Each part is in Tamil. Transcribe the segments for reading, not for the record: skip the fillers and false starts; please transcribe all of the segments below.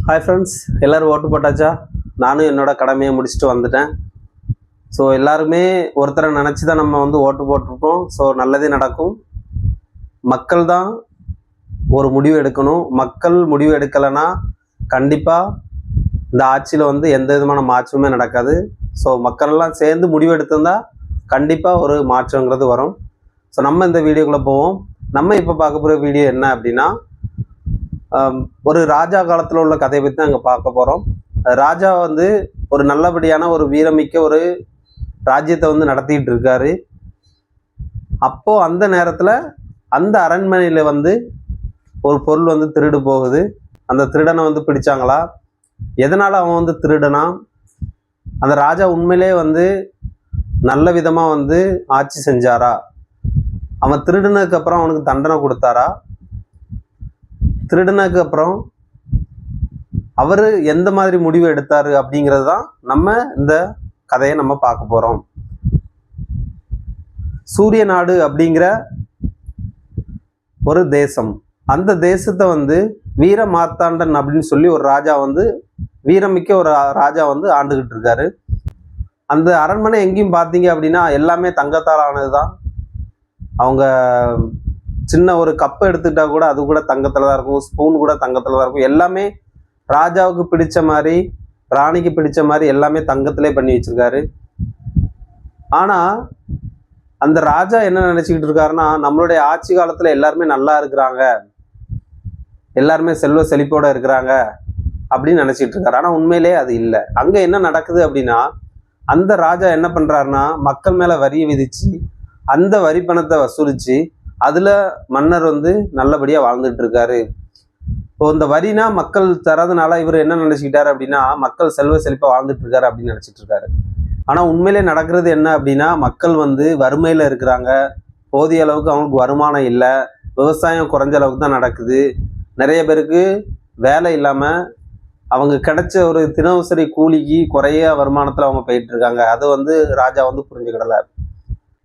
ஹாய் ஃப்ரெண்ட்ஸ், எல்லோரும் ஓட்டு போட்டாச்சா? நானும் என்னோட கடமையை முடிச்சுட்டு வந்துட்டேன். ஸோ எல்லாருமே ஒருத்தரை நினச்சி தான் நம்ம ஓட்டு போட்டிருப்போம். ஸோ நல்லதே நடக்கும். மக்கள் தான் ஒரு முடிவு எடுக்கணும். மக்கள் முடிவு எடுக்கலைன்னா கண்டிப்பாக இந்த ஆட்சியில் எந்த விதமான மாற்றமே நடக்காது. ஸோ மக்கள்லாம் சேர்ந்து முடிவு எடுத்திருந்தால் கண்டிப்பாக ஒரு மாற்றங்கிறது வரும். ஸோ நம்ம இந்த வீடியோக்குள்ளே போவோம். நம்ம இப்போ பார்க்க போகிற வீடியோ என்ன அப்படின்னா, ஒரு ராஜா காலத்தில் உள்ள கதையை பற்றி தான் அங்கே பார்க்க போகிறோம். ராஜா ஒரு நல்லபடியான ஒரு வீரமிக்க ஒரு ராஜ்யத்தை நடத்திட்டு இருக்காரு. அப்போது அந்த நேரத்தில் அந்த அரண்மனையில் ஒரு பொருள் திருடு போகுது. அந்த திருடனை பிடிச்சாங்களா? எதனால் அவன் திருடனா? அந்த ராஜா உண்மையிலே நல்ல விதமாக ஆட்சி செஞ்சாரா? அவன் திருடினதுக்கப்புறம் அவனுக்கு தண்டனை கொடுத்தாரா? திருடினதுக்கு அப்புறம் அவர் எந்த மாதிரி முடிவு எடுத்தாரு அப்படிங்கிறது தான் நம்ம இந்த கதையை நம்ம பார்க்க போகிறோம். சூரிய நாடு அப்படிங்கிற ஒரு தேசம். அந்த தேசத்தை வீர மார்த்தாண்டன் அப்படின்னு சொல்லி ஒரு ராஜா வீரமிக்க ஒரு ராஜா ஆண்டுகிட்டு இருக்காரு. அந்த அரண்மனை எங்கேயும் பார்த்தீங்க அப்படின்னா எல்லாமே தங்கத்தால் ஆனது தான். அவங்க சின்ன ஒரு கப்பை எடுத்துக்கிட்டா கூட அது கூட தங்கத்தில் தான் இருக்கும். ஸ்பூன் கூட தங்கத்தில் தான் இருக்கும். எல்லாமே ராஜாவுக்கு பிடிச்ச மாதிரி, ராணிக்கு பிடிச்ச மாதிரி எல்லாமே தங்கத்திலே பண்ணி வச்சிருக்காரு. ஆனால் அந்த ராஜா என்ன நினச்சிக்கிட்டு இருக்காருன்னா, நம்மளுடைய ஆட்சி காலத்தில் எல்லாருமே நல்லா இருக்கிறாங்க, எல்லாருமே செல்வ செழிப்போடு இருக்கிறாங்க அப்படின்னு நினச்சிட்டு இருக்காரு. ஆனால் உண்மையிலே அது இல்லை. அங்கே என்ன நடக்குது அப்படின்னா, அந்த ராஜா என்ன பண்ணுறாருன்னா, மக்கள் மேலே வரியை விதித்து அந்த வரி பணத்தை வசூலித்து அதில் மன்னர் நல்லபடியாக வாழ்ந்துட்டு இருக்காரு. இப்போ இந்த வரினா மக்கள் தரதுனால இவர் என்ன நினச்சிக்கிட்டாரு அப்படின்னா, மக்கள் செல்வ செழிப்பாக வாழ்ந்துட்டு இருக்காரு அப்படின்னு நினச்சிட்டு இருக்காரு. ஆனால் உண்மையிலே நடக்கிறது என்ன அப்படின்னா, மக்கள் வறுமையில் இருக்கிறாங்க. போதிய அளவுக்கு அவங்களுக்கு வருமானம் இல்லை. விவசாயம் குறைஞ்ச அளவுக்கு தான் நடக்குது. நிறைய பேருக்கு வேலை இல்லாமல் அவங்க கிடைச்ச ஒரு தினசரி கூலிக்கு குறைய வருமானத்தில் அவங்க போயிட்டு இருக்காங்க. அதை ராஜா புரிஞ்சுக்கிடலை.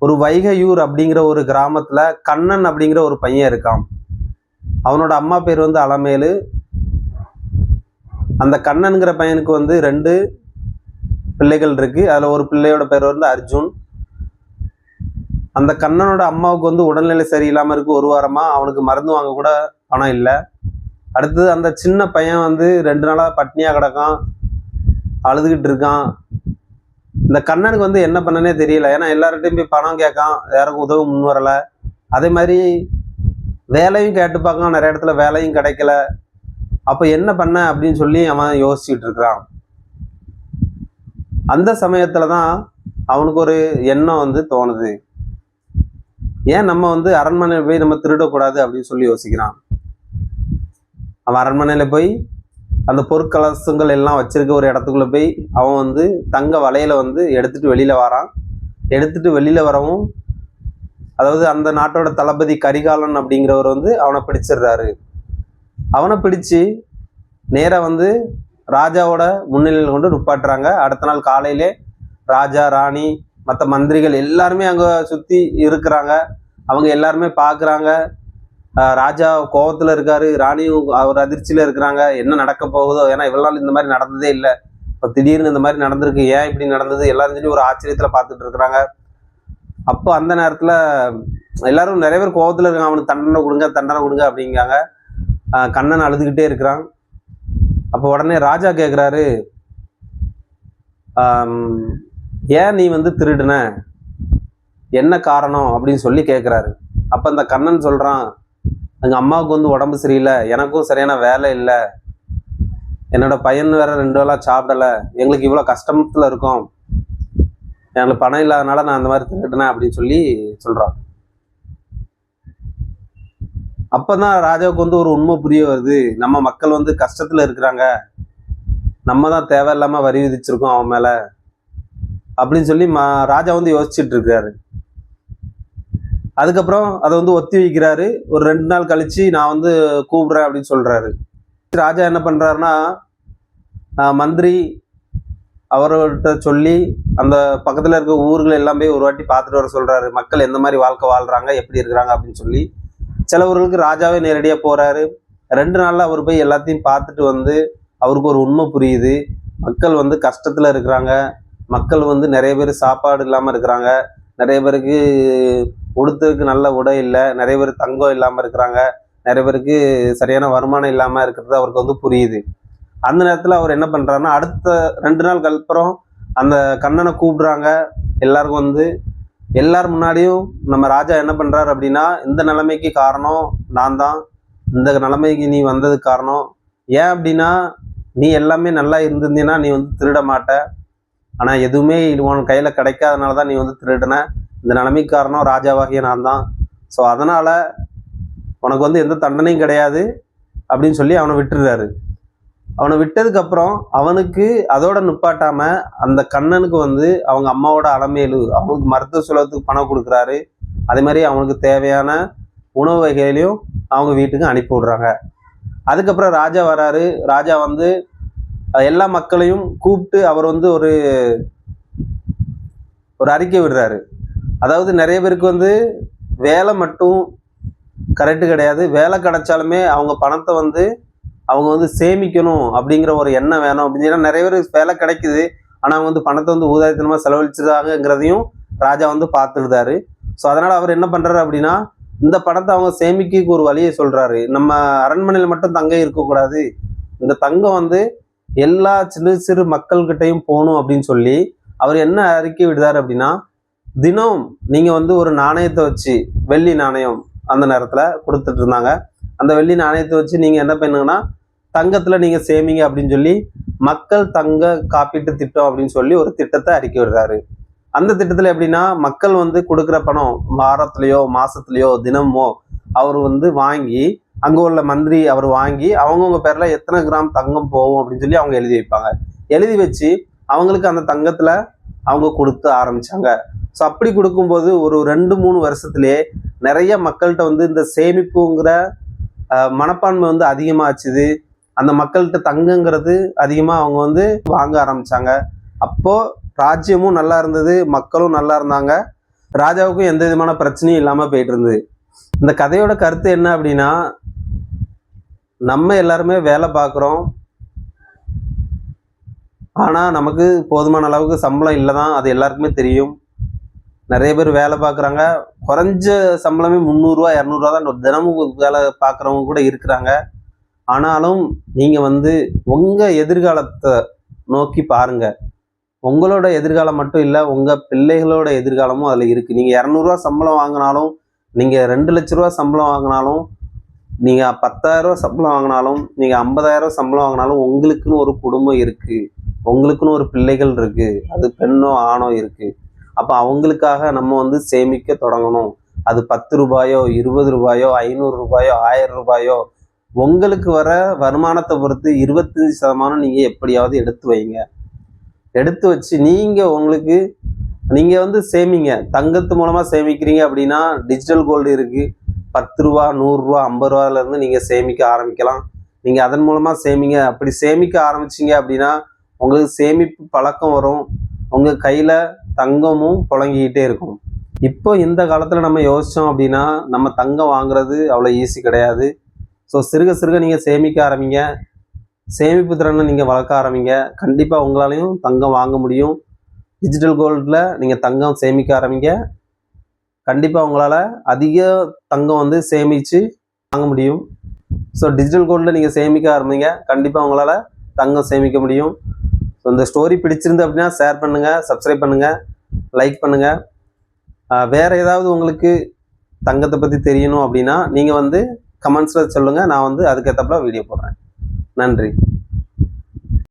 ஒரு வைகையூர் அப்படிங்கிற ஒரு கிராமத்தில் கண்ணன் அப்படிங்கிற ஒரு பையன் இருக்கான். அவனோட அம்மா பேர் அலமேலு. அந்த கண்ணனுங்கிற பையனுக்கு 2 பிள்ளைகள் இருக்கு. அதில் ஒரு பிள்ளையோட பேர் அர்ஜுன். அந்த கண்ணனோட அம்மாவுக்கு உடல்நிலை சரியில்லாமல் இருக்கு. ஒரு வாரமாக அவனுக்கு மருந்து வாங்க கூட பணம் இல்லை. அடுத்தது அந்த சின்ன பையன் 2 நாளாக பட்னியாக கிடக்கான், அழுதுகிட்டு இருக்கான். இந்த கண்ணனுக்கு என்ன பண்ணனே தெரியல. ஏன்னா எல்லார்கிட்டையும் போய் பணம் கேட்கான், யாருக்கும் உதவ முன் வரலை. அதே மாதிரி வேலையும் கேட்டு பார்க்கான், நிறைய இடத்துல வேலையும் கிடைக்கல. அப்போ என்ன பண்ண அப்படின்னு சொல்லி அவன் யோசிச்சுட்டு இருக்கிறான். அந்த சமயத்தில் தான் அவனுக்கு ஒரு எண்ணம் தோணுது. ஏன் நம்ம அரண்மனையில் போய் நம்ம திருடக்கூடாது அப்படின்னு சொல்லி யோசிக்கிறான். அவன் அரண்மனையில் போய் அந்த பொற்கலசங்கள் எல்லாம் வச்சிருக்க ஒரு இடத்துக்குள்ள போய் அவன் தங்க வலையில எடுத்துட்டு வெளியில வரான். எடுத்துட்டு வெளியில வரவும், அதாவது அந்த நாட்டோட தளபதி கரிகாலன் அப்படிங்கிறவர் அவனை பிடிச்சிடுறாரு. அவனை பிடிச்சு நேரா ராஜாவோட முன்னிலையில் கொண்டு நுப்பாட்டுறாங்க. அடுத்த நாள் காலையிலே ராஜா, ராணி, மற்ற மந்திரிகள் எல்லாருமே அங்கே சுற்றி இருக்கிறாங்க. அவங்க எல்லாருமே பார்க்குறாங்க. ராஜா கோவத்தில் இருக்காரு, ராணியும் அவர் அதிர்ச்சியில் இருக்கிறாங்க. என்ன நடக்க போகுதோ, ஏன்னா இவ்வளோ நாள் இந்த மாதிரி நடந்ததே இல்லை, இப்போ திடீர்னு இந்த மாதிரி நடந்திருக்கு, ஏன் இப்படி நடந்தது, எல்லாரும் சொல்லி ஒரு ஆச்சரியத்தில் பார்த்துட்டு இருக்கிறாங்க. அப்போ அந்த நேரத்தில் எல்லாரும் நிறைய பேர் கோவத்தில் இருக்காங்க. அவனுக்கு தண்டனை கொடுங்க, தண்டனை கொடுங்க அப்படிங்காங்க. கண்ணன் அழுதுகிட்டே இருக்கிறான். அப்போ உடனே ராஜா கேட்குறாரு, ஏன் நீ திருடுன, என்ன காரணம் அப்படின்னு சொல்லி கேட்குறாரு. அப்போ அந்த கண்ணன் சொல்கிறான், எங்கள் அம்மாவுக்கு உடம்பு சரியில்லை, எனக்கும் சரியான வேலை இல்லை, என்னோட பையன் வேற 2 வேளை சாப்பிடலை, எங்களுக்கு இவ்வளோ கஷ்டத்தில் இருக்கோம், எனக்கு பணம் இல்லாதனால நான் அந்த மாதிரி திருடினேன் அப்படின்னு சொல்லி சொல்கிறான். அப்போ தான் ராஜாவுக்கு ஒரு உண்மை புரிய வருது. நம்ம மக்கள் கஷ்டத்தில் இருக்கிறாங்க, நம்ம தான் தேவையில்லாமல் வரி விதிச்சிருக்கோம் அவன் மேலே அப்படின்னு சொல்லி ராஜா யோசிச்சுட்டு இருக்காரு. அதுக்கப்புறம் அதை ஒத்தி வைக்கிறாரு. ஒரு 2 நாள் கழிச்சு நான் கூப்பிடுறேன் அப்படின்னு சொல்றாரு. ராஜா என்ன பண்றாருன்னா, மந்திரி அவர்கிட்ட சொல்லி அந்த பக்கத்துல இருக்க ஊர்கள் எல்லாம் போய் ஒரு வாட்டி பார்த்துட்டு வர சொல்றாரு. மக்கள் எந்த மாதிரி வாழ்க்கை வாழ்றாங்க, எப்படி இருக்கிறாங்க அப்படின்னு சொல்லி. சில ஊர்களுக்கு ராஜாவே நேரடியாக போறாரு. 2 நாள்ல அவர் போய் எல்லாத்தையும் பார்த்துட்டு அவருக்கு ஒரு உண்மை புரியுது. மக்கள் வந்து கஷ்டத்தில் இருக்கிறாங்க. மக்கள் வந்து நிறைய பேர் சாப்பாடு இல்லாமல் இருக்கிறாங்க. நிறைய பேருக்கு உடுத்துறதுக்கு நல்ல உடை இல்லை. நிறைய பேர் தங்கம் இல்லாமல் இருக்கிறாங்க. நிறைய பேருக்கு சரியான வருமானம் இல்லாமல் இருக்கிறது அவருக்கு வந்து புரியுது. அந்த நேரத்தில் அவர் என்ன பண்ணுறாருன்னா, அடுத்த 2 நாள் அப்புறம் அந்த கண்ணனை கூப்பிடுறாங்க. எல்லாருக்கும் வந்து எல்லார் முன்னாடியும் நம்ம ராஜா என்ன பண்ணுறாரு அப்படின்னா, இந்த நிலைமைக்கு காரணம் நான் தான். இந்த நிலைமைக்கு நீ வந்ததுக்கு காரணம் ஏன் அப்படின்னா, நீ எல்லாமே நல்லா இருந்திருந்தீன்னா நீ வந்து திருட மாட்ட. ஆனால் எதுவுமே உன் கையில் கிடைக்காதனால தான் நீ வந்து திருடின. இந்த நிலைமைக்கு காரணம் ராஜாவாகிய நான் தான். ஸோ அதனால் உனக்கு வந்து எந்த தண்டனையும் கிடையாது அப்படின்னு சொல்லி அவனை விட்டுடுறாரு. அவனை விட்டதுக்கப்புறம் அவனுக்கு அதோட நிப்பாட்டாமல் அந்த கண்ணனுக்கு வந்து அவங்க அம்மாவோட அலமேலு அவனுக்கு மருத்துவ செலவுக்கு பணம் கொடுக்குறாரு. அதே மாதிரி அவனுக்கு தேவையான உணவு வகைகளையும் அவங்க வீட்டுக்கு அனுப்பி விடுறாங்க. அதுக்கப்புறம் ராஜா வராரு. ராஜா வந்து எல்லா மக்களையும் கூப்பிட்டு அவர் வந்து ஒரு அறிக்கை விடுறாரு. அதாவது நிறைய பேருக்கு வந்து வேலை மட்டும் கரெக்டு கிடையாது. வேலை கிடைச்சாலுமே அவங்க பணத்தை வந்து அவங்க வந்து சேமிக்கணும் அப்படிங்கிற ஒரு எண்ணம் வேணும் அப்படின்னு. நிறைய பேர் வேலை கிடைக்குது, ஆனால் அவங்க வந்து பணத்தை வந்து ஊதாரித்தனமாக செலவழிச்சிருக்காங்கிறதையும் ராஜா வந்து பார்த்துருந்தாரு. ஸோ அதனால் அவர் என்ன பண்ணுறாரு அப்படின்னா, இந்த பணத்தை அவங்க சேமிக்க ஒரு வழியை சொல்கிறாரு. நம்ம அரண்மனையில் மட்டும் தங்கம் இருக்கக்கூடாது, இந்த தங்கம் வந்து எல்லா சிறு சிறு மக்கள்கிட்டையும் போகணும் அப்படின்னு சொல்லி அவர் என்ன அறிக்கை விடுறாரு அப்படின்னா, தினம் நீங்கள் வந்து ஒரு நாணயத்தை வச்சு, வெள்ளி நாணயம் அந்த நேரத்தில் கொடுத்துட்டு இருந்தாங்க, அந்த வெள்ளி நாணயத்தை வச்சு நீங்கள் என்ன பண்ணுங்கன்னா தங்கத்தில் நீங்கள் சேமிங்க அப்படின்னு சொல்லி மக்கள் தங்க காப்பீட்டு திட்டம் அப்படின்னு சொல்லி ஒரு திட்டத்தை அறிக்கை விடுறாரு. அந்த திட்டத்தில் எப்படின்னா, மக்கள் வந்து கொடுக்குற பணம் வாரத்துலையோ மாதத்துலையோ தினமோ அவர் வந்து வாங்கி, அங்கே உள்ள மந்திரி அவர் வாங்கி அவங்கவுங்க பேரில் எத்தனை கிராம் தங்கம் போகும் அப்படின்னு சொல்லி அவங்க எழுதி வைப்பாங்க. எழுதி வச்சு அவங்களுக்கு அந்த தங்கத்தில் அவங்க கொடுத்து ஆரம்பித்தாங்க. ஸோ அப்படி கொடுக்கும்போது ஒரு 2-3 வருஷத்துலேயே நிறைய மக்கள்கிட்ட வந்து இந்த சேமிப்புங்கிற மனப்பான்மை வந்து அதிகமாச்சுது. அந்த மக்கள்கிட்ட தங்கங்கிறது அதிகமாக அவங்க வந்து வாங்க ஆரம்பித்தாங்க. அப்போது ராஜ்யமும் நல்லா இருந்தது, மக்களும் நல்லா இருந்தாங்க, ராஜாவுக்கும் எந்த விதமான பிரச்சனையும் இல்லாமல் போயிட்டு இருந்தது. இந்த கதையோட கருத்து என்ன அப்படின்னா, நம்ம எல்லாருமே வேலை பார்க்குறோம், ஆனால் நமக்கு போதுமான அளவுக்கு சம்பளம் இல்லை தான், அது எல்லாருக்குமே தெரியும். நிறைய பேர் வேலை பார்க்குறாங்க, குறைஞ்ச சம்பளமே 300 ரூபா 200 ரூபா தான் தினமும் வேலை பார்க்குறவங்க கூட இருக்கிறாங்க. ஆனாலும் நீங்கள் வந்து உங்கள் எதிர்காலத்தை நோக்கி பாருங்கள். உங்களோட எதிர்காலம் மட்டும் இல்லை, உங்கள் பிள்ளைகளோட எதிர்காலமும் அதில் இருக்குது. நீங்கள் 200 ரூபா சம்பளம் வாங்கினாலும், நீங்கள் 2 லட்ச ரூபா சம்பளம் வாங்கினாலும், நீங்கள் 10,000 ரூபா சம்பளம் வாங்கினாலும், நீங்கள் 50,000 சம்பளம் வாங்கினாலும் உங்களுக்குன்னு ஒரு குடும்பம் இருக்குது, உங்களுக்குன்னு ஒரு பிள்ளைகள் இருக்குது, அது பெண்ணோ ஆணோ இருக்குது. அப்போ அவங்களுக்காக நம்ம வந்து சேமிக்க தொடங்கணும். அது 10 ரூபாயோ 20 ரூபாயோ 500 ரூபாயோ 1000 ரூபாயோ உங்களுக்கு வர வருமானத்தை பொறுத்து 25% நீங்கள் எப்படியாவது எடுத்து வைங்க. எடுத்து வச்சு நீங்கள் வந்து சேமிங்க. தங்கத்து மூலமாக சேமிக்கிறீங்க அப்படின்னா டிஜிட்டல் கோல்டு இருக்குது. 10 ரூபா 100 ரூபா 50 ரூபாயிலேருந்து நீங்கள் சேமிக்க ஆரம்பிக்கலாம். நீங்கள் அதன் மூலமாக சேமிங்க. அப்படி சேமிக்க ஆரம்பிச்சிங்க அப்படின்னா உங்களுக்கு சேமிப்பு பழக்கம் வரும். உங்கள் கையில் தங்கமும் புழங்கிக்கிட்டே இருக்கும். இப்போ இந்த காலத்தில் நம்ம யோசித்தோம் அப்படின்னா நம்ம தங்கம் வாங்குறது அவ்வளோ ஈஸி கிடையாது. ஸோ சிறுக சிறுக நீங்கள் சேமிக்க ஆரம்பிங்க. சேமிப்பு திறனை நீங்கள் வளர்க்க ஆரம்பிங்க. கண்டிப்பாக உங்களாலையும் தங்கம் வாங்க முடியும். டிஜிட்டல் கோல்டில் நீங்கள் தங்கம் சேமிக்க ஆரம்பிங்க. கண்டிப்பாக உங்களால் அதிக தங்கம் வந்து சேமித்து வாங்க முடியும். ஸோ டிஜிட்டல் கோல்டில் நீங்கள் சேமிக்க ஆரம்பிங்க. கண்டிப்பாக உங்களால் தங்கம் சேமிக்க முடியும். ஸோ இந்த ஸ்டோரி பிடிச்சிருந்து அப்படின்னா ஷேர் பண்ணுங்கள், சப்ஸ்கிரைப் பண்ணுங்கள், லைக் பண்ணுங்கள். வேறு ஏதாவது உங்களுக்கு தங்கத்தை பற்றி தெரியணும் அப்படின்னா நீங்கள் வந்து கமெண்ட்ஸில் சொல்லுங்கள். நான் வந்து அதுக்கேற்றப்பல வீடியோ போடுறேன். நன்றி.